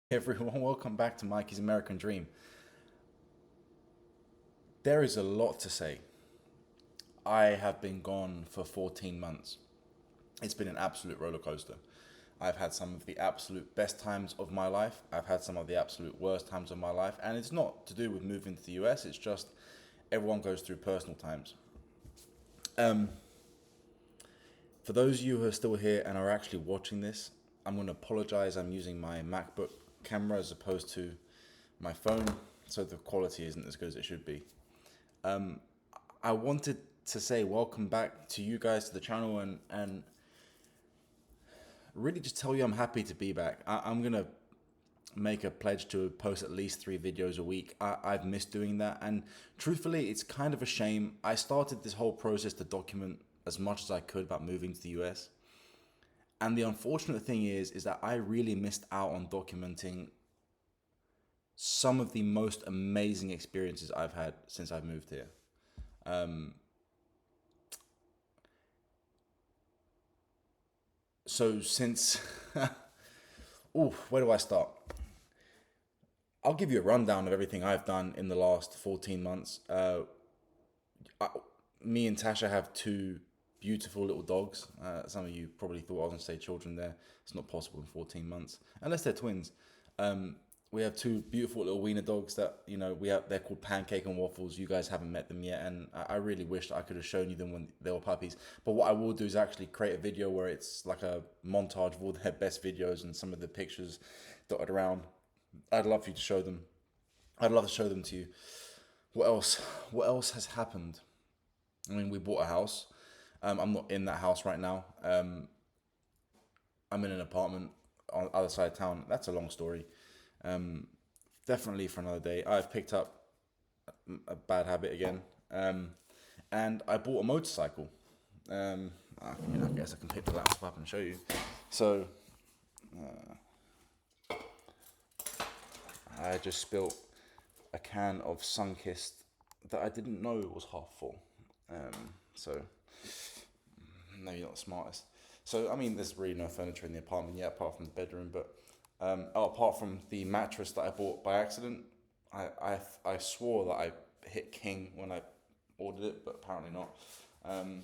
Everyone, welcome back to Mikey's American Dream. There is a lot to say. I have been gone for 14 months. It's been an absolute roller coaster. I've had some of the absolute best times of my life. I've had some of the absolute worst times of my life. And it's not to do with moving to the US, it's just everyone goes through personal times. Um, for those of you who are still here and are actually watching this, I'm going to apologize. I'm using my MacBook camera as opposed to my phone, so the quality isn't as good as it should be. I wanted to say welcome back to you guys to the channel and really just tell you I'm happy to be back. I'm gonna make a pledge to post at least 3 videos a week. I've missed doing that, and truthfully, it's kind of a shame. I started this whole process to document as much as I could about moving to the US, and the unfortunate thing is that I really missed out on documenting some of the most amazing experiences I've had since I've moved here. So since, oh, where do I start? I'll give you a rundown of everything I've done in the last 14 months. I, Me and Tasha have two beautiful little dogs. Some of you probably thought I was going to say children there. It's not possible in 14 months, unless they're twins. We have two beautiful little wiener dogs that they're called Pancake and Waffles. You guys haven't met them yet, and I really wish I could have shown you them when they were puppies. But what I will do is actually create a video where it's like a montage of all their best videos and some of the pictures dotted around. I'd love for you to show them. I'd love to show them to you. What else? What else has happened? I mean, we bought a house. I'm not in that house right now. I'm in an apartment on the other side of town. That's a long story. Um, Definitely for another day. I've picked up a bad habit again, and I bought a motorcycle. I guess I can pick the laptop up and show you. So I just spilt a can of Sunkist that I didn't know was half full. So maybe not the smartest. So I mean, there's really no furniture in the apartment yet, apart from the bedroom. But apart from the mattress that I bought by accident, I swore that I hit King when I ordered it, but apparently not. Um,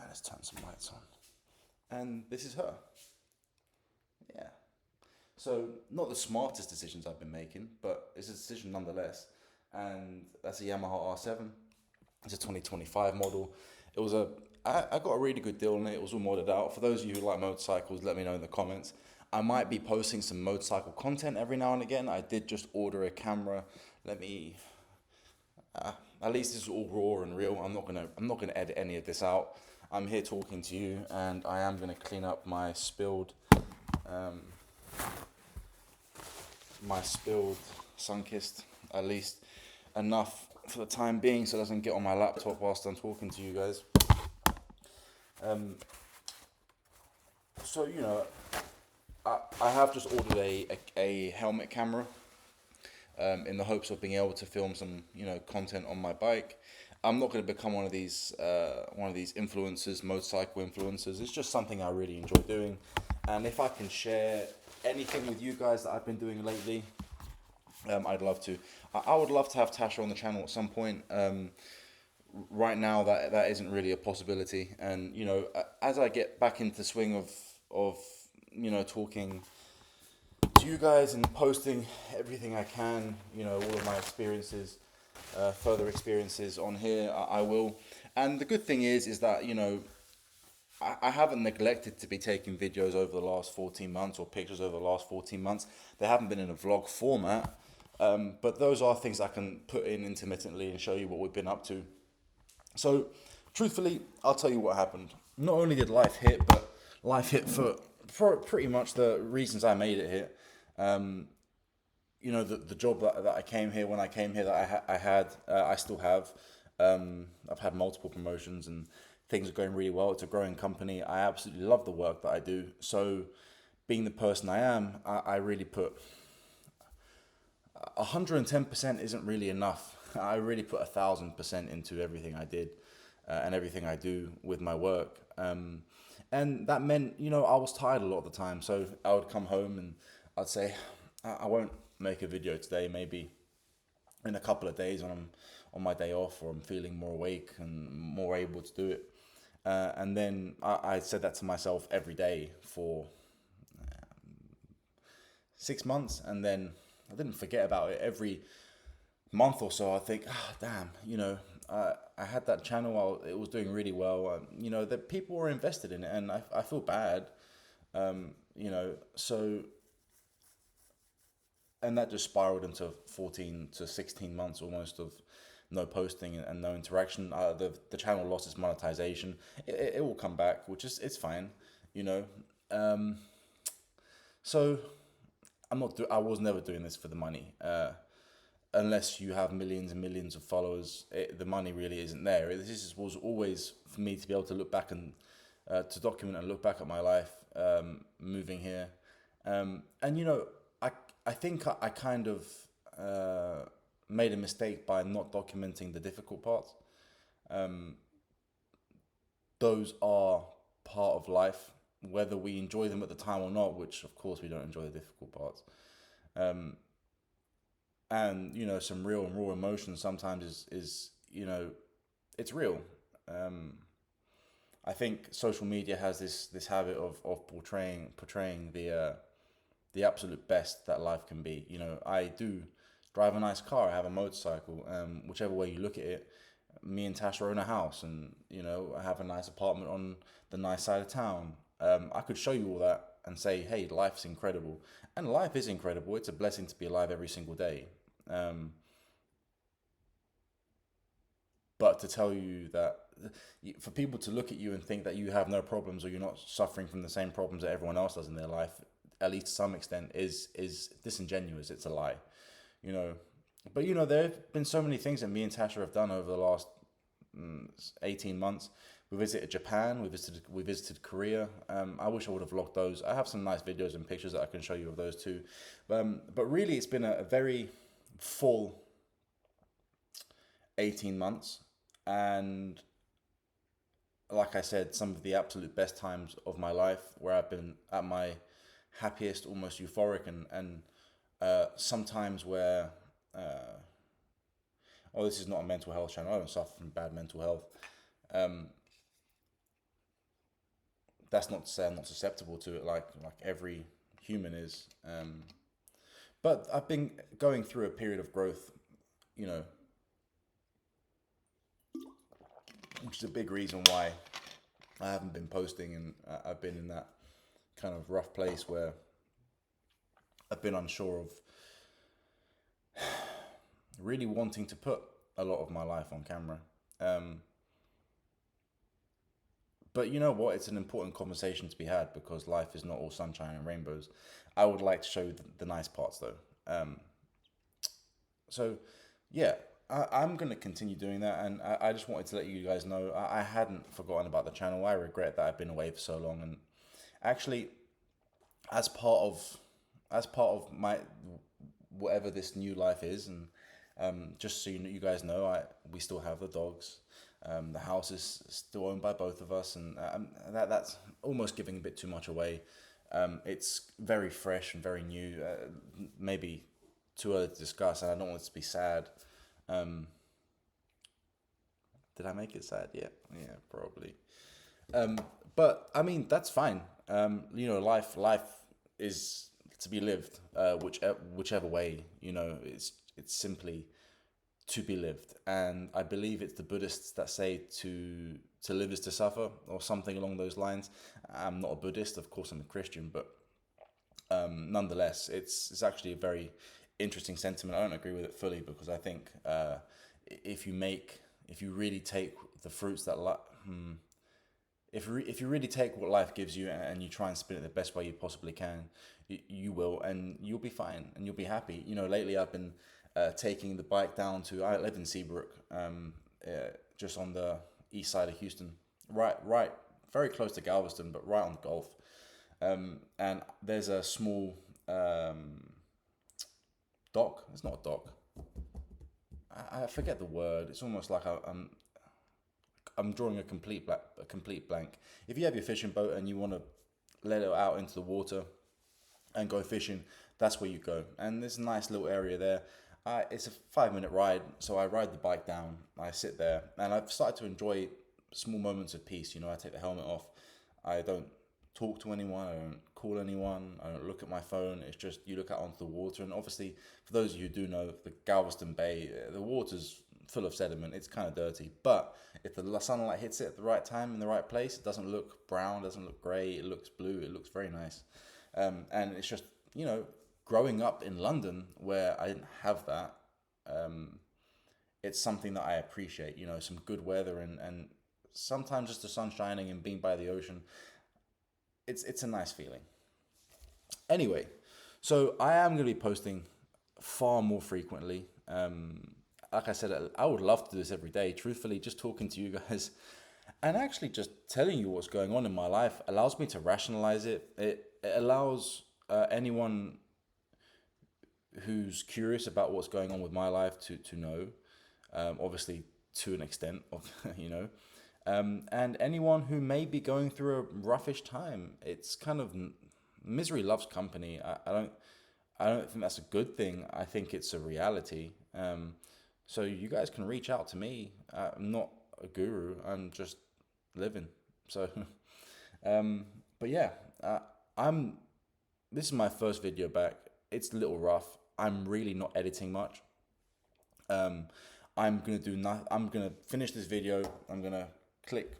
let's turn some lights on. And this is her. Yeah. So not the smartest decisions I've been making, but it's a decision nonetheless. And that's a Yamaha R7. It's a 2025 model. It was I got a really good deal on it. It was all modded out. For those of you who like motorcycles, let me know in the comments. I might be posting some motorcycle content every now and again. I did just order a camera. Let me. At least this is all raw and real. I'm not gonna edit any of this out. I'm here talking to you, and I am gonna clean up um, my spilled Sunkist, at least enough for the time being, so it doesn't get on my laptop whilst I'm talking to you guys. Um, so I have just ordered a helmet camera, in the hopes of being able to film some content on my bike. I'm not going to become one of these influencers, motorcycle influencers. It's just something I really enjoy doing, and if I can share anything with you guys that I've been doing lately, I'd love to. I would love to have Tasha on the channel at some point. Right now, that isn't really a possibility, and as I get back into the swing of talking to you guys and posting everything I can, all of my experiences, further experiences on here, I will. And the good thing is that I haven't neglected to be taking videos over the last 14 months or pictures over the last 14 months. They haven't been in a vlog format, but those are things I can put in intermittently and show you what we've been up to. So, truthfully, I'll tell you what happened. Not only did life hit, but life hit for pretty much the reasons I made it hit. The job that I came here when I came here that I had, I still have. I've had multiple promotions and things are going really well. It's a growing company. I absolutely love the work that I do. So, being the person I am, I really put 110% isn't really enough. I really put 1,000% into everything I did, and everything I do with my work. And that meant, I was tired a lot of the time. So I would come home and I'd say I won't make a video today. Maybe in a couple of days when I'm on my day off, or I'm feeling more awake and more able to do it. And then I said that to myself every day for 6 months, and then I didn't forget about it. Every month or so, I think, ah, damn, I had that channel, it was doing really well. That people were invested in it, and I feel bad, so, and that just spiraled into 14 to 16 months almost of no posting and no interaction. The channel lost its monetization. It will come back, which is, it's fine, you know. So I was never doing this for the money. Unless you have millions and millions of followers, the money really isn't there. Was always for me to be able to look back and to document and look back at my life, moving here. And I think I kind of made a mistake by not documenting the difficult parts. Those are part of life, whether we enjoy them at the time or not, which of course we don't enjoy the difficult parts. And some real and raw emotion sometimes is it's real. I think social media has this habit of portraying the absolute best that life can be. I do drive a nice car, I have a motorcycle, whichever way you look at it. Me and Tasha own a house, and I have a nice apartment on the nice side of town. I could show you all that and say, hey, life's incredible. And life is incredible. It's a blessing to be alive every single day. But to tell you that, for people to look at you and think that you have no problems, or you're not suffering from the same problems that everyone else does in their life, at least to some extent, is disingenuous. It's a lie, you know. But there have been so many things that me and Tasha have done over the last 18 months. We visited Japan. We visited Korea. I wish I would have logged those. I have some nice videos and pictures that I can show you of those too. But really, it's been a very full 18 months. And like I said, some of the absolute best times of my life, where I've been at my happiest, almost euphoric, and sometimes where, this is not a mental health channel. I don't suffer from bad mental health. That's not to say I'm not susceptible to it, like every human is. But I've been going through a period of growth, which is a big reason why I haven't been posting, and I've been in that kind of rough place where I've been unsure of really wanting to put a lot of my life on camera. But you know what? It's an important conversation to be had, because life is not all sunshine and rainbows. I would like to show you the nice parts, though. So, yeah, I'm going to continue doing that, and I just wanted to let you guys know I hadn't forgotten about the channel. I regret that I've been away for so long, and actually, as part of my whatever this new life is, and just so you guys know, we still have the dogs. The house is still owned by both of us, and that's almost giving a bit too much away. It's very fresh and very new, maybe too early to discuss, and I don't want it to be sad. Did I make it sad? Yeah, probably. But I mean, that's fine. Life is to be lived, whichever way. It's simply to be lived, and I believe it's the Buddhists that say to live is to suffer, or something along those lines. I'm not a Buddhist, of course. I'm a Christian, but nonetheless, it's actually a very interesting sentiment. I don't agree with it fully, because I think if you really take the fruits that if you really take what life gives you, and you try and spin it the best way you possibly can, you will, and you'll be fine, and you'll be happy. Lately I've been taking the bike down to, I live in Seabrook, just on the east side of Houston, right, very close to Galveston, but right on the Gulf. And there's a small dock. It's not a dock. I forget the word. It's almost like I'm drawing a complete blank. If you have your fishing boat and you want to let it out into the water, and go fishing, that's where you go. And there's a nice little area there. It's a 5 minute ride, so I ride the bike down. I sit there, and I've started to enjoy small moments of peace. You know, I take the helmet off. I don't talk to anyone. I don't call anyone. I don't look at my phone. It's just you look out onto the water, and obviously, for those of you who do know, the Galveston Bay, the water's full of sediment. It's kind of dirty, but if the sunlight hits it at the right time in the right place, it doesn't look brown, doesn't look grey. It looks blue. It looks very nice, and it's just, you know, growing up in London where I didn't have that. It's something that I appreciate. You know, some good weather and sometimes just the sun shining and being by the ocean. It's a nice feeling. Anyway, so I am going to be posting far more frequently. Like I said, I would love to do this every day. Truthfully, just talking to you guys and actually just telling you what's going on in my life allows me to rationalize it. It allows anyone who's curious about what's going on with my life to know, obviously to an extent of, you know, and anyone who may be going through a roughish time. It's kind of misery loves company. I don't think that's a good thing. I think it's a reality. So you guys can reach out to me. I'm not a guru. I'm just living. So, but yeah, I'm. This is my first video back. It's a little rough. I'm really not editing much. I'm gonna do not. I'm gonna finish this video. I'm gonna click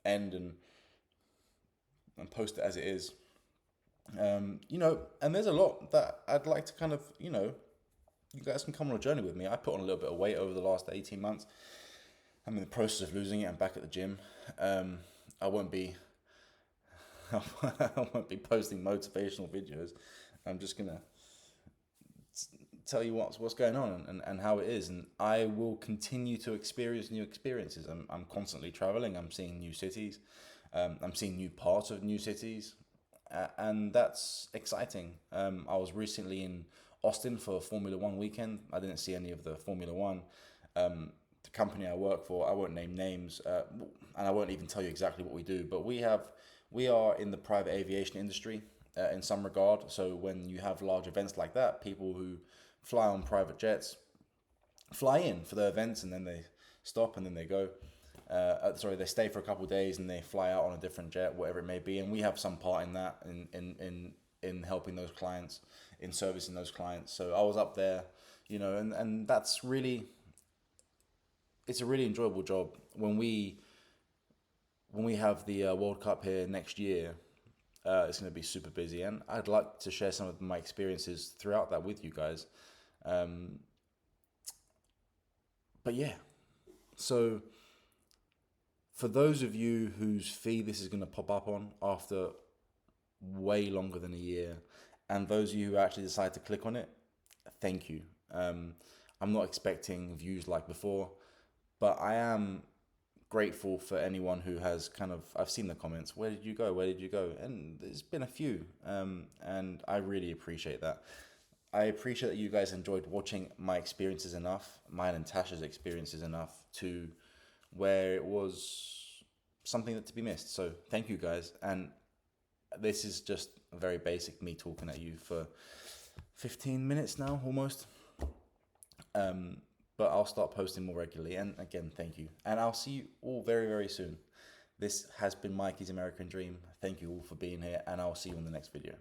end and post it as it is. You know, and there's a lot that I'd like to kind of, you know, you guys can come on a journey with me. I put on a little bit of weight over the last 18 months. I'm in the process of losing it. I'm back at the gym. I won't be I won't be posting motivational videos. I'm just gonna tell you what's going on and how it is, and I will continue to experience new experiences. I'm constantly traveling. I'm seeing new cities. I'm seeing new parts of new cities, and that's exciting. I was recently in Austin for Formula One weekend. I didn't see any of the Formula One. The company I work for, I won't name names, and I won't even tell you exactly what we do, but we are in the private aviation industry in some regard. So when you have large events like that, people who fly on private jets fly in for the events and then they stop and then they go. They stay for a couple of days and they fly out on a different jet, whatever it may be. And we have some part in that, in helping those clients, in servicing those clients. So I was up there, you know, and that's really, it's a really enjoyable job. When we have the World Cup here next year, it's going to be super busy, and I'd like to share some of my experiences throughout that with you guys. But yeah, so for those of you whose feed this is going to pop up on after way longer than a year, and those of you who actually decide to click on it, thank you. I'm not expecting views like before, but I am grateful for anyone who has kind of, I've seen the comments, where did you go, and there's been a few, and I really appreciate that. I appreciate that you guys enjoyed watching my experiences enough, mine and Tasha's experiences enough, to where it was something that to be missed. So thank you guys, and this is just very basic me talking at you for 15 minutes now almost. But I'll start posting more regularly. And again, thank you. And I'll see you all very, very soon. This has been Mikey's American Dream. Thank you all for being here, and I'll see you in the next video.